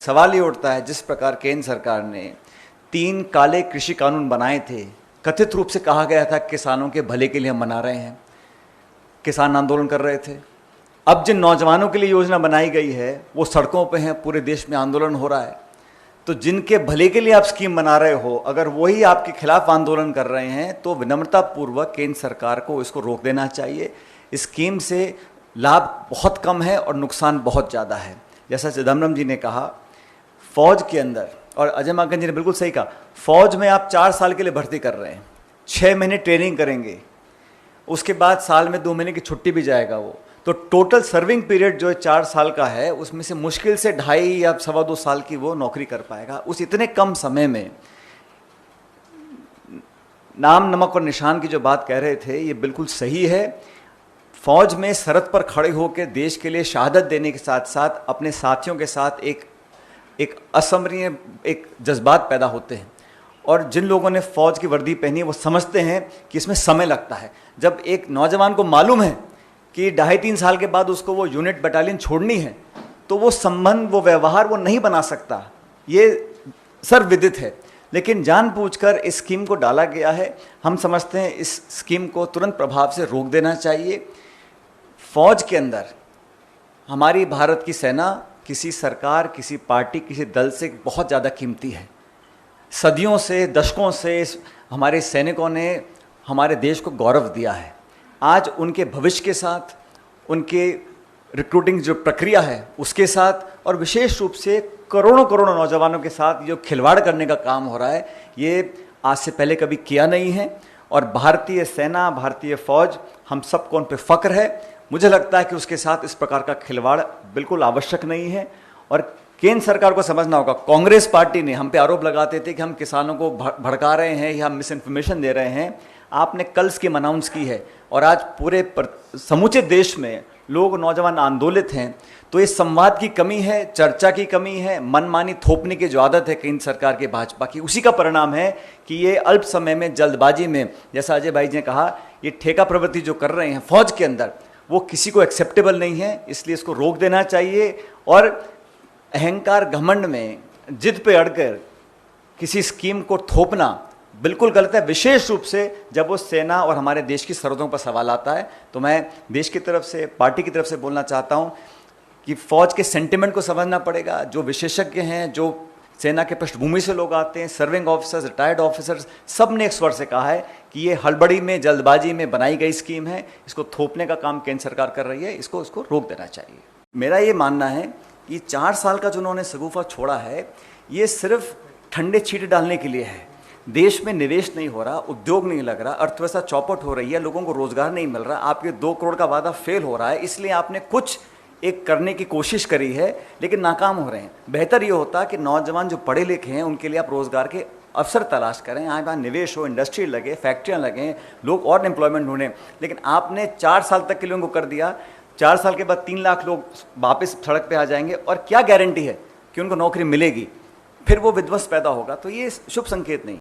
सवाल ये उठता है, जिस प्रकार केंद्र सरकार ने 3 काले कृषि कानून बनाए थे, कथित रूप से कहा गया था किसानों के भले के लिए हम बना रहे हैं, किसान आंदोलन कर रहे थे। अब जिन नौजवानों के लिए योजना बनाई गई है वो सड़कों पे हैं, पूरे देश में आंदोलन हो रहा है। तो जिनके भले के लिए आप स्कीम बना रहे हो, अगर वही आपके खिलाफ आंदोलन कर रहे हैं तो विनम्रतापूर्वक केंद्र सरकार को इसको रोक देना चाहिए। इस स्कीम से लाभ बहुत कम है और नुकसान बहुत ज़्यादा है। जैसा चिदम्बरम जी ने कहा, फौज के अंदर, और अजय माकन जी ने बिल्कुल सही कहा, फौज में आप 4 साल के लिए भर्ती कर रहे हैं, 6 महीने ट्रेनिंग करेंगे, उसके बाद साल में 2 महीने की छुट्टी भी जाएगा वो। तो टोटल सर्विंग पीरियड जो 4 साल का है, उसमें से मुश्किल से 2.5 या 2.25 साल की वो नौकरी कर पाएगा। उस इतने कम समय में नाम नमक और निशान की जो बात कह रहे थे, ये बिल्कुल सही है। फौज में सरहद पर खड़े होकर देश के लिए शहादत देने के साथ साथ अपने साथियों के साथ एक असमरणीय एक जज्बात पैदा होते हैं। और जिन लोगों ने फौज की वर्दी पहनी है वो समझते हैं कि इसमें समय लगता है। जब एक नौजवान को मालूम है कि 2.5-3 साल के बाद उसको वो यूनिट बटालियन छोड़नी है, तो वो संबंध, वो व्यवहार वो नहीं बना सकता, ये सर्वविदित है। लेकिन जानबूझकर इस स्कीम को डाला गया है। हम समझते हैं इस स्कीम को तुरंत प्रभाव से रोक देना चाहिए। फौज के अंदर हमारी भारत की सेना किसी सरकार, किसी पार्टी, किसी दल से बहुत ज़्यादा कीमती है। सदियों से, दशकों से हमारे सैनिकों ने हमारे देश को गौरव दिया है। आज उनके भविष्य के साथ, उनके रिक्रूटिंग जो प्रक्रिया है उसके साथ, और विशेष रूप से करोड़ों करोड़ों नौजवानों के साथ जो खिलवाड़ करने का काम हो रहा है, ये आज से पहले कभी किया नहीं है। और भारतीय सेना, भारतीय फौज, हम सबको उन पर फ़ख्र है। मुझे लगता है कि उसके साथ इस प्रकार का खिलवाड़ बिल्कुल आवश्यक नहीं है। और केंद्र सरकार को समझना होगा, कांग्रेस पार्टी ने हम पे आरोप लगाते थे कि हम किसानों को भड़का रहे हैं या हम मिस इन्फॉर्मेशन दे रहे हैं। आपने कल स्कीम अनाउंस की है और आज पूरे समूचे देश में लोग, नौजवान आंदोलित हैं। तो इस संवाद की कमी है, चर्चा की कमी है, मनमानी थोपने की जो आदत है केंद्र सरकार के, भाजपा की, उसी का परिणाम है कि ये अल्प समय में, जल्दबाजी में, जैसा अजय भाई जी ने कहा, ये ठेका प्रवृत्ति जो कर रहे हैं फौज के अंदर, वो किसी को एक्सेप्टेबल नहीं है। इसलिए इसको रोक देना चाहिए। और अहंकार, घमंड में, जिद पे अड़कर किसी स्कीम को थोपना बिल्कुल गलत है, विशेष रूप से जब वो सेना और हमारे देश की सरहदों पर सवाल आता है। तो मैं देश की तरफ से, पार्टी की तरफ से बोलना चाहता हूँ कि फौज के सेंटिमेंट को समझना पड़ेगा। जो विशेषज्ञ हैं, जो सेना के पृष्ठभूमि से लोग आते हैं, सर्विंग ऑफिसर्स, रिटायर्ड ऑफिसर्स, सब ने एक स्वर से कहा है कि ये हड़बड़ी में, जल्दबाजी में बनाई गई स्कीम है, इसको थोपने का काम केंद्र सरकार कर रही है, इसको रोक देना चाहिए। मेरा ये मानना है कि 4 साल का जो उन्होंने शगुफा छोड़ा है, ये सिर्फ ठंडे छींटे डालने के लिए है। देश में निवेश नहीं हो रहा, उद्योग नहीं लग रहा, अर्थव्यवस्था चौपट हो रही है, लोगों को रोजगार नहीं मिल रहा, आपके 2 करोड़ का वादा फेल हो रहा है। इसलिए आपने कुछ एक करने की कोशिश करी है, लेकिन नाकाम हो रहे हैं। बेहतर ये होता कि नौजवान जो पढ़े लिखे हैं उनके लिए आप रोजगार के अवसर तलाश करें, यहाँ निवेश हो, इंडस्ट्री लगे, फैक्ट्रियाँ लगें, लोग और एम्प्लॉयमेंट ढूंढें। लेकिन आपने 4 साल तक के लिए उनको कर दिया। 4 साल के बाद 3 लाख लोग वापस सड़क पे आ जाएंगे, और क्या गारंटी है कि उनको नौकरी मिलेगी? फिर वो विध्वंस पैदा होगा। तो ये शुभ संकेत नहीं।